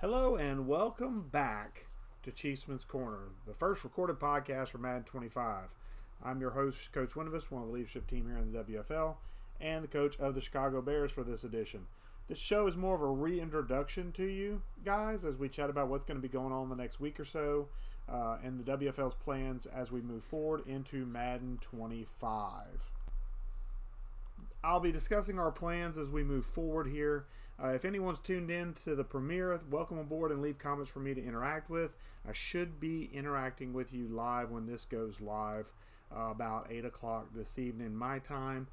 Hello and welcome back to Chiefsman's Corner, the first recorded podcast for Madden 25. I'm your host, Coach Winuvas, one of the leadership team here in the WFL, and the coach of the Chicago Bears for this edition. This show is more of a reintroduction to you guys as we chat about what's going to be going on the next week or so and the WFL's plans as we move forward into Madden 25. I'll be discussing our plans as we move forward here. If anyone's tuned in to the premiere, welcome aboard and leave comments for me to interact with. I should be interacting with you live when this goes live about 8 o'clock this evening my time.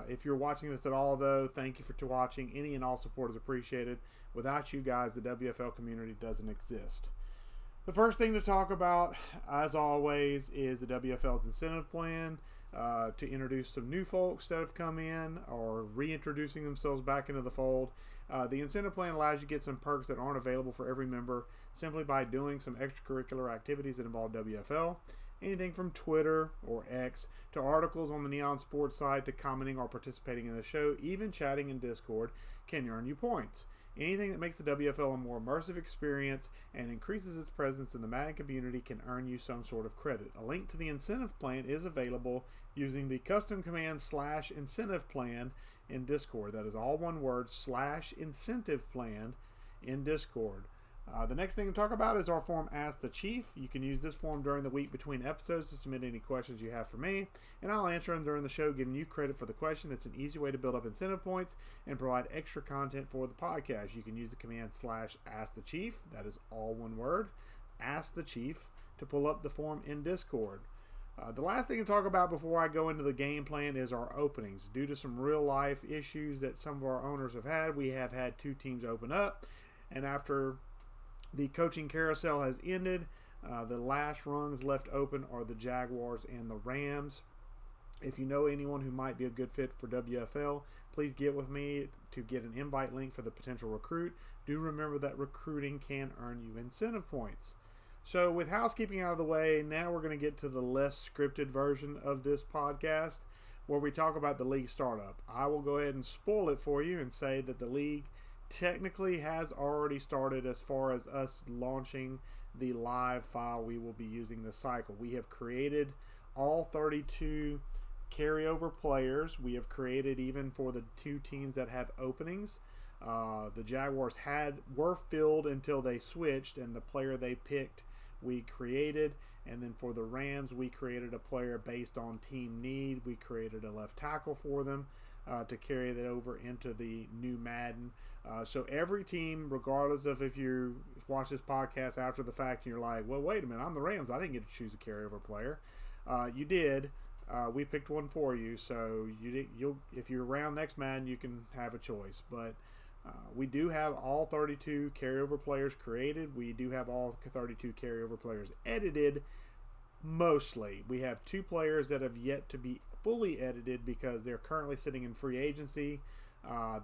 If you're watching this at all, though, thank you for watching. Any and all support is appreciated. Without you guys, the WFL community doesn't exist. The first thing to talk about, as always, is the WFL's incentive plan. To introduce some new folks that have come in or reintroducing themselves back into the fold. The incentive plan allows you to get some perks that aren't available for every member simply by doing some extracurricular activities that involve WFL. Anything from Twitter or X to articles on the Neon Sports site to commenting or participating in the show, even chatting in Discord can earn you points. Anything that makes the WFL a more immersive experience and increases its presence in the Madden community can earn you some sort of credit. A link to the incentive plan is available using the custom command /incentive plan in Discord. That is all one word, /incentive plan in Discord. The next thing to talk about is our form Ask the Chief. You can use this form during the week between episodes to submit any questions you have for me, and I'll answer them during the show, giving you credit for the question. It's an easy way to build up incentive points and provide extra content for the podcast. You can use the command /Ask the Chief. That is all one word, Ask the Chief, to pull up the form in Discord. The last thing to talk about before I go into the game plan is our openings. Due to some real life issues that some of our owners have had, we have had two teams open up, and after the coaching carousel has ended, the last rungs left open are the Jaguars and the Rams. If you know anyone who might be a good fit for WFL, please get with me to get an invite link for the potential recruit. Do remember that recruiting can earn you incentive points. So with housekeeping out of the way, now we're going to get to the less scripted version of this podcast where we talk about the league startup. I will go ahead and spoil it for you and say that the league technically has already started as far as us launching the live file we will be using this cycle. We have created all 32 carryover players. We have created even for the two teams that have openings. The Jaguars were filled until they switched, and the player they picked we created. And then for the Rams, we created a player based on team need. We created a left tackle for them to carry that over into the new Madden. So every team, regardless of if you watch this podcast after the fact and you're like, well, wait a minute, I'm the Rams, I didn't get to choose a carryover player. You did. We picked one for you, so if you're around next Madden, you can have a choice. But we do have all 32 carryover players created. We do have all 32 carryover players edited, mostly. We have two players that have yet to be fully edited because they're currently sitting in free agency.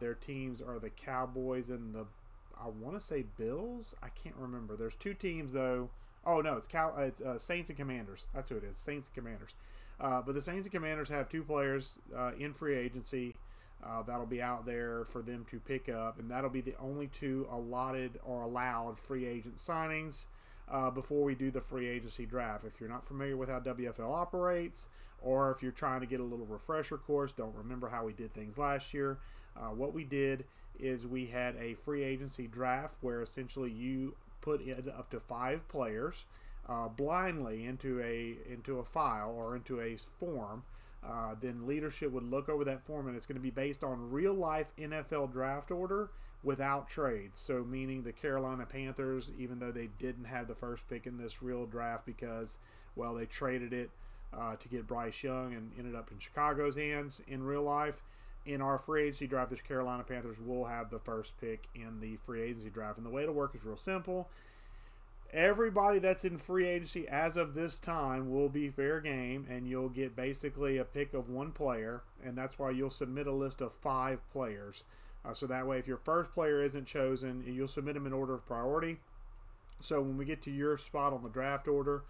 Their teams are the Cowboys and I want to say Bills. I can't remember. There's two teams though. Oh no, it's Saints and Commanders. That's who it is. Saints and Commanders. But the Saints and Commanders have two players in free agency. That'll be out there for them to pick up, and that'll be the only two allotted or allowed free agent signings before we do the free agency draft. If you're not familiar with how WFL operates, or if you're trying to get a little refresher course, don't remember how we did things last year, what we did is we had a free agency draft where essentially you put in up to 5 players blindly into a file or into a form. Then leadership would look over that form, and it's going to be based on real life NFL draft order without trades. So meaning the Carolina Panthers, even though they didn't have the first pick in this real draft because, well, they traded it to get Bryce Young and ended up in Chicago's hands in real life. In our free agency draft, the Carolina Panthers will have the first pick in the free agency draft. And the way to work is real simple. Everybody that's in free agency as of this time will be fair game, and you'll get basically a pick of one player, and that's why you'll submit a list of 5 players. So that way, if your first player isn't chosen, you'll submit them in order of priority. So when we get to your spot on the draft order,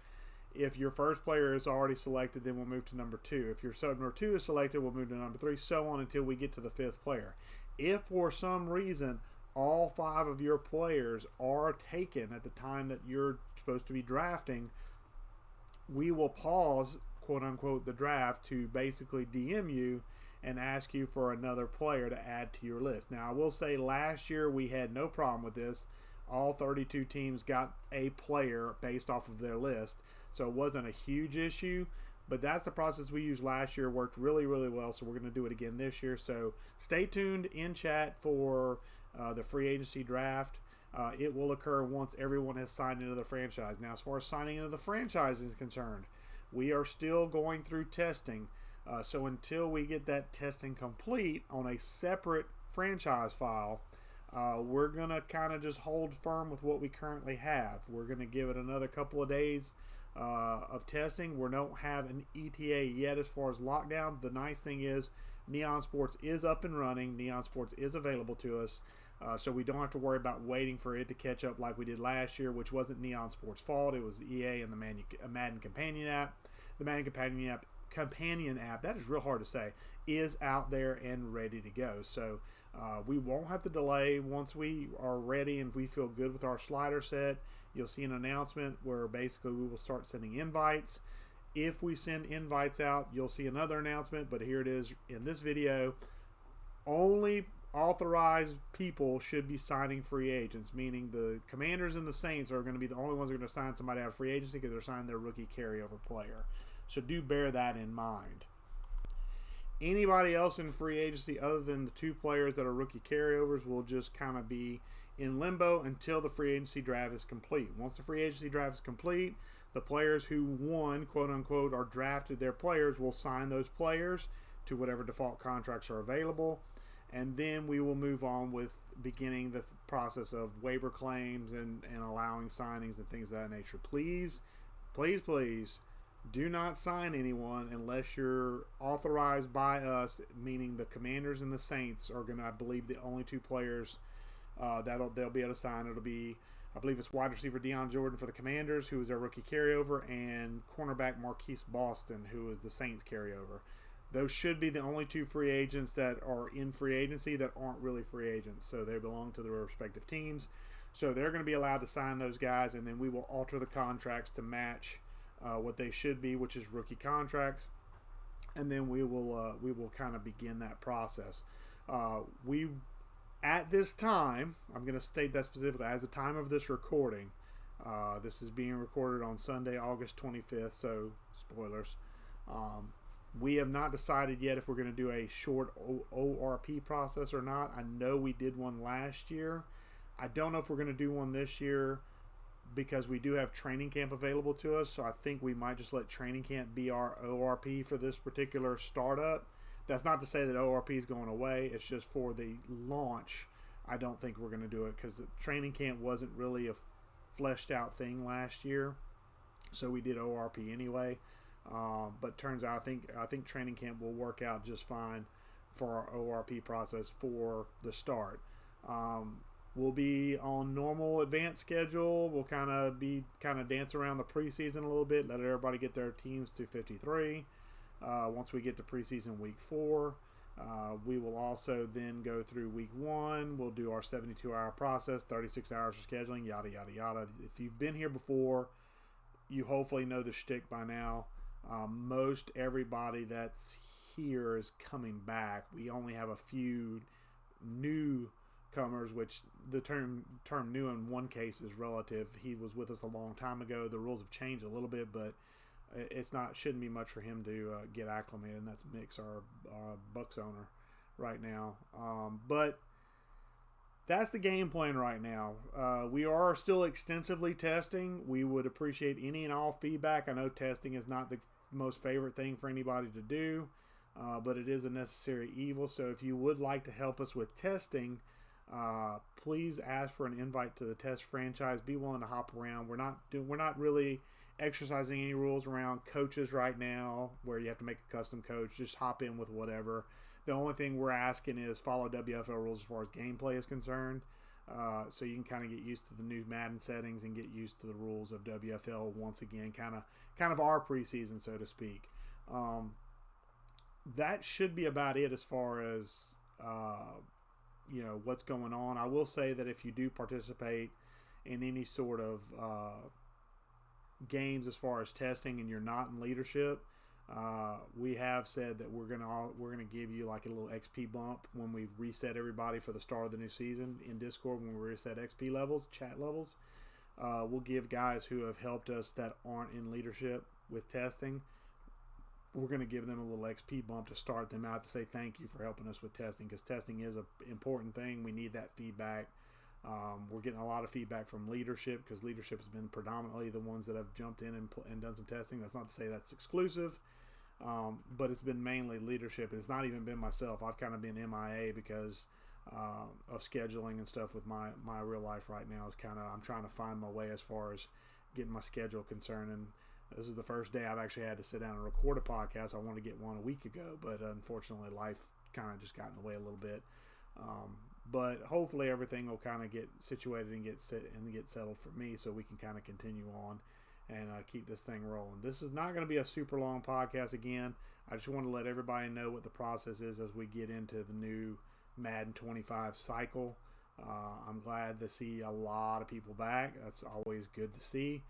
if your first player is already selected, then we'll move to number 2. If your number 2 is selected, we'll move to number 3, so on until we get to the 5th player. If for some reason all 5 of your players are taken at the time that you're supposed to be drafting, we will pause, quote unquote, the draft to basically DM you and ask you for another player to add to your list. Now, I will say last year we had no problem with this. All 32 teams got a player based off of their list, so it wasn't a huge issue. But that's the process we used last year. Worked really, really well, so we're going to do it again this year. So stay tuned in chat for the free agency draft. It will occur once everyone has signed into the franchise. Now, as far as signing into the franchise is concerned, we are still going through testing. So until we get that testing complete on a separate franchise file, we're going to kind of just hold firm with what we currently have. We're going to give it another couple of days of testing. We don't have an ETA yet as far as lockdown. The nice thing is Neon Sports is up and running. Neon Sports is available to us. So we don't have to worry about waiting for it to catch up like we did last year, which wasn't Neon Sports' fault. It was EA and the Madden Companion app. The Madden Companion app, that is real hard to say, is out there and ready to go. So we won't have to delay. Once we are ready and we feel good with our slider set, you'll see an announcement where basically we will start sending invites. If we send invites out, you'll see another announcement, but here it is in this video. Only authorized people should be signing free agents, meaning the Commanders and the Saints are going to be the only ones that are going to sign somebody out of free agency because they're signing their rookie carryover player. So do bear that in mind. Anybody else in free agency other than the 2 players that are rookie carryovers will just kind of be in limbo until the free agency draft is complete. Once the free agency draft is complete, the players who won, quote unquote, or drafted their players will sign those players to whatever default contracts are available. And then we will move on with beginning the process of waiver claims and allowing signings and things of that nature. Please, please, please do not sign anyone unless you're authorized by us, meaning the Commanders and the Saints are going to, I believe, the only 2 players they'll be able to sign. It'll be, I believe it's wide receiver Deion Jordan for the Commanders, who is their rookie carryover, and cornerback Marquise Boston, who is the Saints carryover. Those should be the only 2 free agents that are in free agency that aren't really free agents. So they belong to their respective teams. So they're going to be allowed to sign those guys, and then we will alter the contracts to match what they should be, which is rookie contracts. And then we will kind of begin that process. At this time, I'm going to state that specifically, as the time of this recording, this is being recorded on Sunday, August 25th, so spoilers. We have not decided yet if we're going to do a short ORP process or not. I know we did one last year. I don't know if we're going to do one this year because we do have training camp available to us. So I think we might just let training camp be our ORP for this particular startup. That's not to say that ORP is going away. It's just for the launch. I don't think we're going to do it because the training camp wasn't really a fleshed out thing last year. So we did ORP anyway. But turns out I think training camp will work out just fine for our ORP process for the start. We'll be on normal advanced schedule. We'll kind of dance around the preseason a little bit, let everybody get their teams to 53. Once we get to preseason week 4, we will also then go through week 1. We'll do our 72-hour process, 36 hours for scheduling, yada, yada, yada. If you've been here before, you hopefully know the shtick by now. Most everybody that's here is coming back. We only have a few newcomers, which the term new in one case is relative. He was with us a long time ago. The rules have changed a little bit, but shouldn't be much for him to get acclimated, and that's Mix, our Bucks owner right now. But that's the game plan right now. We are still extensively testing. We would appreciate any and all feedback. I know testing is not the most favorite thing for anybody to do, but it is a necessary evil. So if you would like to help us with testing, please ask for an invite to the test franchise. Be willing to hop around. We're not really exercising any rules around coaches right now where you have to make a custom coach. Just hop in with whatever. The only thing we're asking is follow WFL rules as far as gameplay is concerned, so you can kind of get used to the new Madden settings and get used to the rules of WFL once again, kind of our preseason, so to speak. That should be about it as far as what's going on. I will say that if you do participate in any sort of games as far as testing and you're not in leadership, we have said that we're gonna give you like a little XP bump when we reset everybody for the start of the new season in Discord. When we reset XP levels, chat levels, we'll give guys who have helped us that aren't in leadership with testing. We're going to give them a little XP bump to start them out to say thank you for helping us with testing, because testing is an important thing. We need that feedback. We're getting a lot of feedback from leadership, because leadership has been predominantly the ones that have jumped in and done some testing. That's not to say that's exclusive, but it's been mainly leadership. It's not even been myself. I've kind of been MIA because of scheduling and stuff with my real life right now. I'm trying to find my way as far as getting my schedule concerned, and this is the first day I've actually had to sit down and record a podcast. I wanted to get one a week ago, but unfortunately life kind of just got in the way a little bit. But hopefully everything will kind of get situated and get settled for me, so we can kind of continue on and keep this thing rolling. This is not going to be a super long podcast again. I just want to let everybody know what the process is as we get into the new Madden 25 cycle. I'm glad to see a lot of people back. That's always good to see.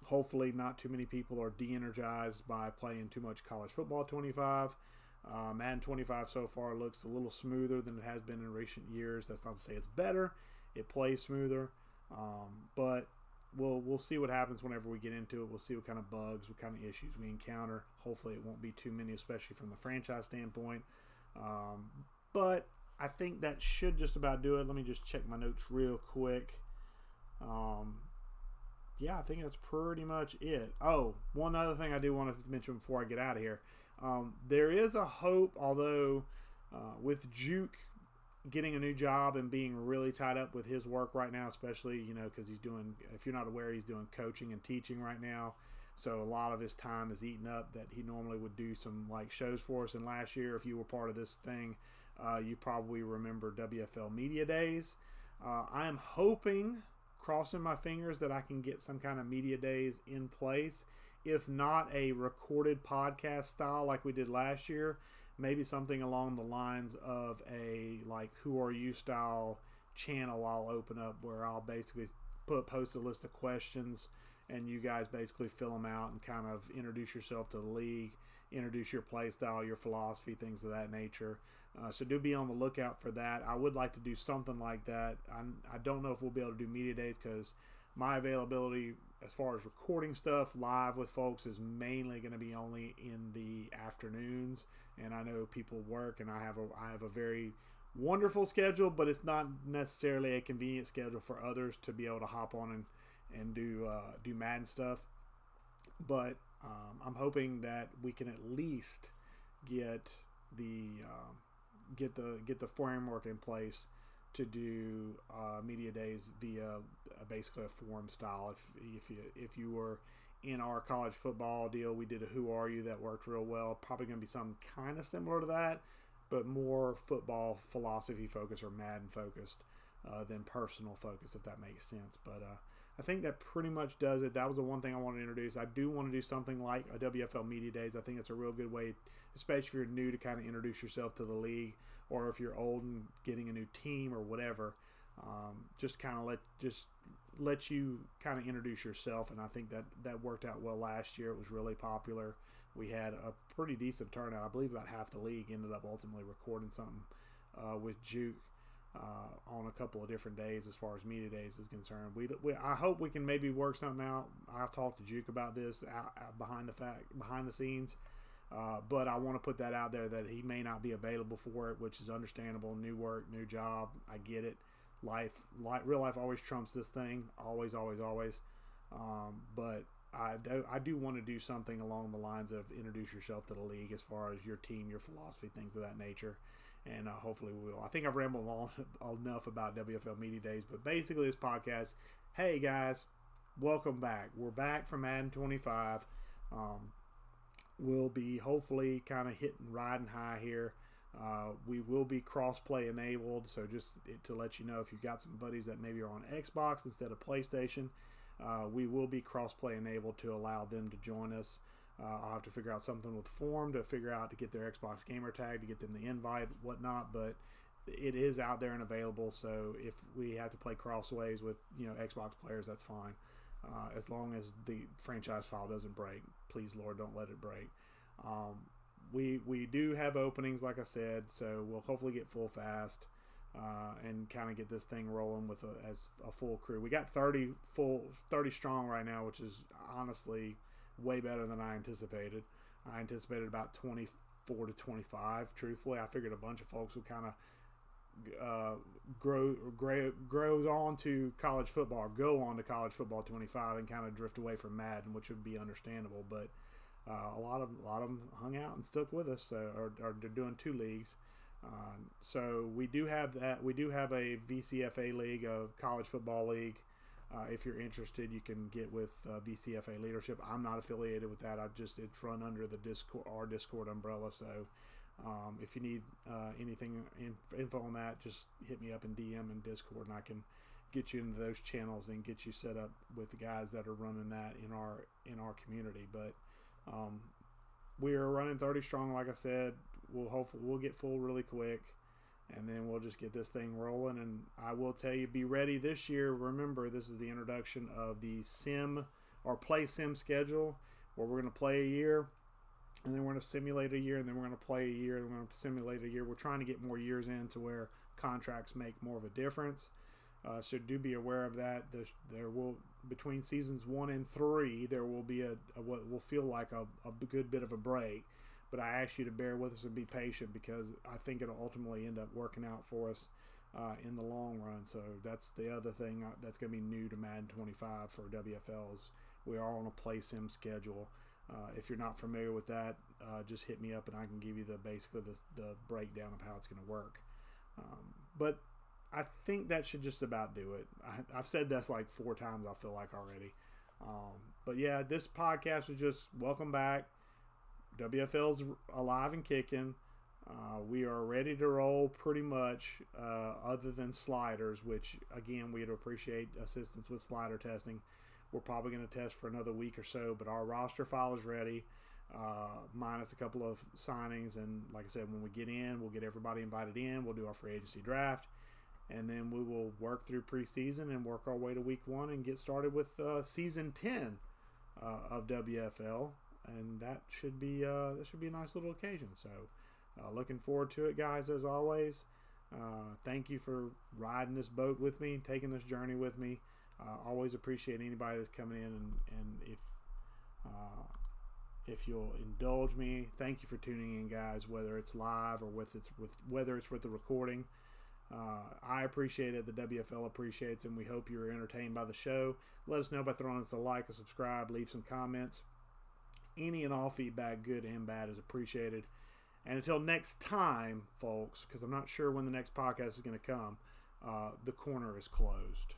Hopefully not too many people are de-energized by playing too much college football 25. Madden 25 so far looks a little smoother than it has been in recent years. That's not to say it's better. It plays smoother. But we'll see what happens whenever we get into it. We'll see what kind of bugs, what kind of issues we encounter. Hopefully it won't be too many, especially from the franchise standpoint. But I think that should just about do it. Let me just check my notes real quick. Yeah, I think that's pretty much it. Oh, one other thing I do want to mention before I get out of here. There is a hope, although with Juke getting a new job and being really tied up with his work right now, especially, because if you're not aware, he's doing coaching and teaching right now. So a lot of his time is eaten up that he normally would do some like shows for us. And last year, if you were part of this thing, you probably remember WFL Media Days. I am hoping, crossing my fingers, that I can get some kind of media days in place. If not a recorded podcast style like we did last year, maybe something along the lines of a like Who Are You style channel I'll open up, where I'll basically post a list of questions and you guys basically fill them out and kind of introduce yourself to the league, introduce your play style, your philosophy, things of that nature. So do be on the lookout for that. I would like to do something like that. I don't know if we'll be able to do media days, because my availability as far as recording stuff live with folks is mainly going to be only in the afternoons. And I know people work, and I have a very wonderful schedule, but it's not necessarily a convenient schedule for others to be able to hop on and do Madden stuff. But I'm hoping that we can at least get the framework in place to do media days via basically a forum style. If you were in our college football deal, we did a Who Are You that worked real well. Probably going to be something kind of similar to that, but more football philosophy focused or Madden focused than personal focus, if that makes sense. But I think that pretty much does it. That was the one thing I wanted to introduce. I do want to do something like a WFL Media Days. I think it's a real good way, especially if you're new, to kind of introduce yourself to the league, or if you're old and getting a new team or whatever. Just kind of let you kind of introduce yourself, and I think that worked out well last year. It was really popular. We had a pretty decent turnout. I believe about half the league ended up ultimately recording something with Juke on a couple of different days as far as media days is concerned. I hope we can maybe work something out. I'll talk to Juke about this behind the scenes. But I want to put that out there that he may not be available for it, which is understandable. New work, new job. I get it. Real life always trumps this thing. Always. But I do want to do something along the lines of introduce yourself to the league as far as your team, your philosophy, things of that nature. And hopefully we will. I think I've rambled on enough about WFL Media Days. But basically this podcast, hey guys, welcome back. We're back from Madden 25. We'll be hopefully kind of riding high here. We will be cross-play enabled, so just to let you know, if you've got some buddies that maybe are on Xbox instead of PlayStation, we will be cross-play enabled to allow them to join us. I'll have to figure out something with Form to get their Xbox gamer tag, to get them the invite, whatnot, but it is out there and available. So if we have to play crossways with Xbox players, that's fine. As long as the franchise file doesn't break, please Lord, don't let it break. We do have openings, like I said, so we'll hopefully get full fast and kind of get this thing rolling with a full crew. We got 30 strong right now, which is honestly way better than I anticipated. I anticipated about 24 to 25. Truthfully, I figured a bunch of folks would kind of grow on to college football, go on to college football 25, and kind of drift away from Madden, which would be understandable. But a lot of them hung out and stuck with us, or they're doing 2 leagues. So we do have that. We do have a VCFA league, a college football league. If you're interested, you can get with VCFA leadership. I'm not affiliated with that. It's run under the our Discord umbrella. So if you need anything info on that, just hit me up in DM and Discord, and I can get you into those channels and get you set up with the guys that are running that in our community. But we are running 30 strong, like I said. We'll get full really quick, and then we'll just get this thing rolling. And I will tell you, be ready this year. Remember, this is the introduction of the sim or play sim schedule, where we're going to play a year, and then we're going to simulate a year, and then we're going to play a year, and we're going to simulate a year. We're trying to get more years in to where contracts make more of a difference. So do be aware of that. There will, between seasons 1 and 3, there will be what will feel like a good bit of a break. But I ask you to bear with us and be patient, because I think it'll ultimately end up working out for us in the long run. So that's the other thing that's going to be new to Madden 25 for WFLs. We are on a play sim schedule. If you're not familiar with that, just hit me up and I can give you basically the breakdown of how it's going to work. But I think that should just about do it. I've said that's like 4 times, I feel like, already. But yeah, this podcast is just welcome back. WFL's alive and kicking. We are ready to roll pretty much, other than sliders, which, again, we'd appreciate assistance with slider testing. We're probably going to test for another week or so, but our roster file is ready, minus a couple of signings. And like I said, when we get in, we'll get everybody invited in. We'll do our free agency draft, and then we will work through preseason and work our way to week 1 and get started with season 10 of WFL. And that should be a nice little occasion. So looking forward to it, guys, as always. Thank you for riding this boat with me, taking this journey with me. Always appreciate anybody that's coming in, and if you'll indulge me, thank you for tuning in, guys, whether it's live or whether it's with the recording. I appreciate it. The WFL appreciates it, and we hope you're entertained by the show. Let us know by throwing us a like, a subscribe, leave some comments. Any and all feedback, good and bad, is appreciated. And until next time, folks, because I'm not sure when the next podcast is going to come, the corner is closed.